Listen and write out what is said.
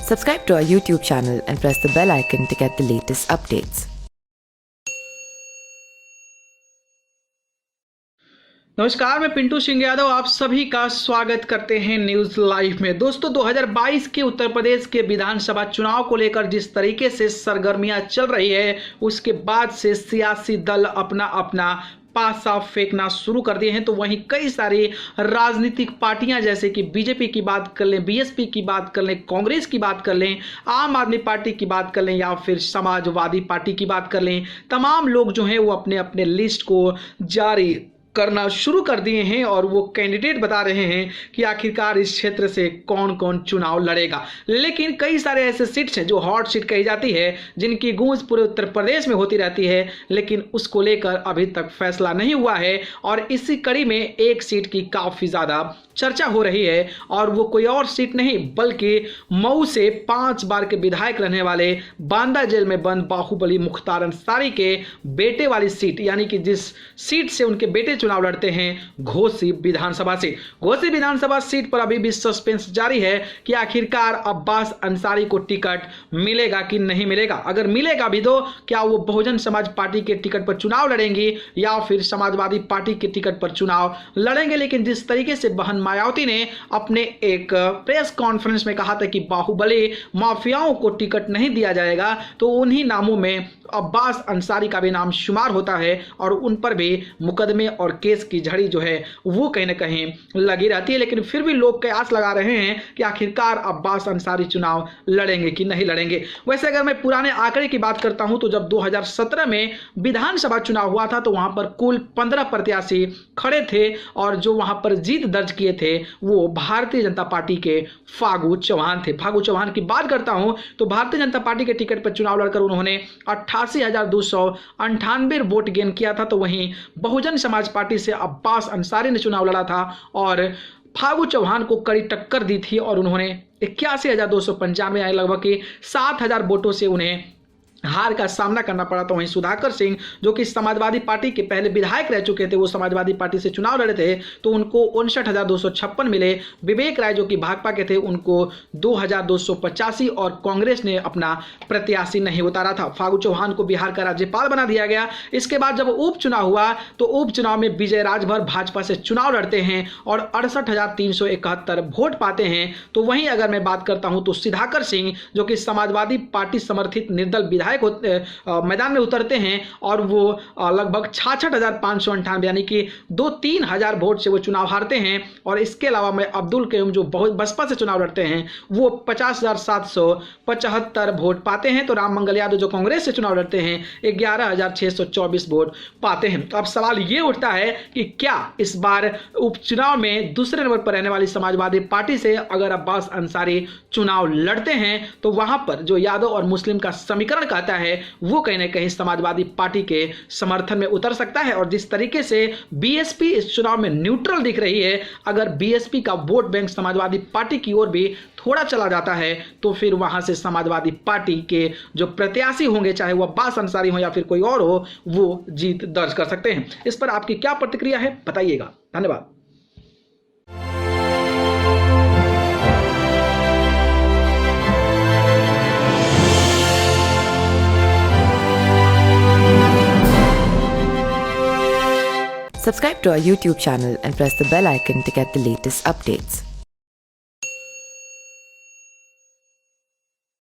Subscribe to our YouTube channel and press the bell icon to get the latest updates. नमस्कार, मैं पिंटू सिंह यादव आप सभी का स्वागत करते हैं न्यूज लाइव में। दोस्तों, 2022 के उत्तर प्रदेश के विधानसभा चुनाव को लेकर जिस तरीके से सरगर्मियां चल रही है, उसके बाद से सियासी दल अपना अपना पासा फेंकना शुरू कर दिए हैं। तो वहीं कई सारी राजनीतिक पार्टियां, जैसे कि बीजेपी की बात कर लें, बीएसपी की बात कर लें, कांग्रेस की बात कर लें, आम आदमी पार्टी की बात कर लें या फिर समाजवादी पार्टी की बात कर लें, तमाम लोग जो हैं वो अपने अपने लिस्ट को जारी करना शुरू कर दिए हैं और वो कैंडिडेट बता रहे हैं कि आखिरकार इस क्षेत्र से कौन कौन चुनाव लड़ेगा। लेकिन कई सारे ऐसे सीट्स हैं जो हॉट सीट कही जाती है, जिनकी गूंज पूरे उत्तर प्रदेश में होती रहती है, लेकिन उसको लेकर अभी तक फैसला नहीं हुआ है। और इसी कड़ी में एक सीट की काफ़ी ज़्यादा चर्चा हो रही है और वो कोई और सीट नहीं बल्कि मऊ से 5 बार के विधायक रहने वाले बांदा जेल में बंद बाहुबली मुख्तार अंसारी के बेटे वाली सीट, यानी कि जिस सीट से उनके बेटे चुनाव लड़ते हैं, घोसी विधानसभा सीट। घोसी विधानसभा सीट पर अभी भी सस्पेंस जारी है कि आखिरकार अब्बास अंसारी को टिकट मिलेगा कि नहीं मिलेगा। अगर मिलेगा भी तो क्या वो बहुजन समाज पार्टी के टिकट पर चुनाव लड़ेंगी या फिर समाजवादी पार्टी के टिकट पर चुनाव लड़ेंगे। लेकिन जिस तरीके से बहन मायावती ने अपने एक प्रेस कॉन्फ्रेंस में कहा था कि बाहुबली माफियाओं को टिकट नहीं दिया जाएगा, तो उन्हीं नामों में अब्बास अंसारी का भी नाम शुमार होता है और उन पर भी मुकदमे और केस की झड़ी जो है वो कहीं ना कहीं लगी रहती है। लेकिन फिर भी लोग कयास लगा रहे हैं कि आखिरकार अब्बास अंसारी चुनाव लड़ेंगे कि नहीं लड़ेंगे। वैसे अगर मैं पुराने आंकड़े की बात करता हूं तो जब 2017 में विधानसभा चुनाव हुआ था तो वहां पर कुल 15 प्रत्याशी खड़े थे और जो वहां पर जीत दर्ज किए थे वो भारतीय जनता पार्टी के फागू चौहान थे। फागू चौहान की बात करता हूं तो भारतीय जनता पार्टी के टिकट पर चुनाव लड़कर उन्होंने 88,298 वोट गेन किया था। तो वहीं बहुजन समाज पार्टी से अब्बास अंसारी ने चुनाव लड़ा था और फागू चौहान को कड़ी टक्कर दी थी और उन्होंने 81,295 यानी लगभग 7,000 वोटों से उन्हें हार का सामना करना पड़ा। तो वहीं सुधाकर सिंह जो कि समाजवादी पार्टी के पहले विधायक रह चुके थे, वो समाजवादी पार्टी से चुनाव लड़े थे तो उनको 59,256 मिले। विवेक राय जो कि भाजपा के थे उनको 2,285 और कांग्रेस ने अपना प्रत्याशी नहीं उतारा था। फागू चौहान को बिहार का राज्यपाल बना दिया गया। इसके बाद जब उपचुनाव हुआ तो उपचुनाव में विजय राजभर भाजपा से चुनाव लड़ते हैं और 68,371 वोट पाते हैं। तो वहीं अगर मैं बात करता हूं तो सुधाकर सिंह जो कि समाजवादी पार्टी समर्थित निर्दल विधायक मैदान में उतरते हैं और वो लगभग 66,598 यानी कि 2-3 हजार वोट से वो चुनाव हारते हैं। और इसके अलावा मैं अब्दुल कयूम जो बसपा से चुनाव लड़ते हैं वो 50,775 वोट पाते हैं। तो राम मंगल यादव जो कांग्रेस से चुनाव लड़ते हैं 11,624 वोट पाते हैं। तो अब सवाल ये उठता है कि क्या इस बार उपचुनाव में दूसरे नंबर पर रहने वाली समाजवादी पार्टी से अगर अब्बास अंसारी चुनाव लड़ते हैं तो वहां पर जो यादव और मुस्लिम का समीकरण कहता है वो कहीं ना कहीं समाजवादी पार्टी के समर्थन में उतर सकता है। और जिस तरीके से बीएसपी इस चुनाव में न्यूट्रल दिख रही है, अगर बीएसपी का वोट बैंक समाजवादी पार्टी की ओर भी थोड़ा चला जाता है तो फिर वहां से समाजवादी पार्टी के जो प्रत्याशी होंगे, चाहे वो अब्बास अंसारी हो या फिर कोई और हो, वो जीत दर्ज कर सकते हैं। इस पर आपकी क्या प्रतिक्रिया है बताइएगा। धन्यवाद। Subscribe to our YouTube channel and press the bell icon to get the latest updates.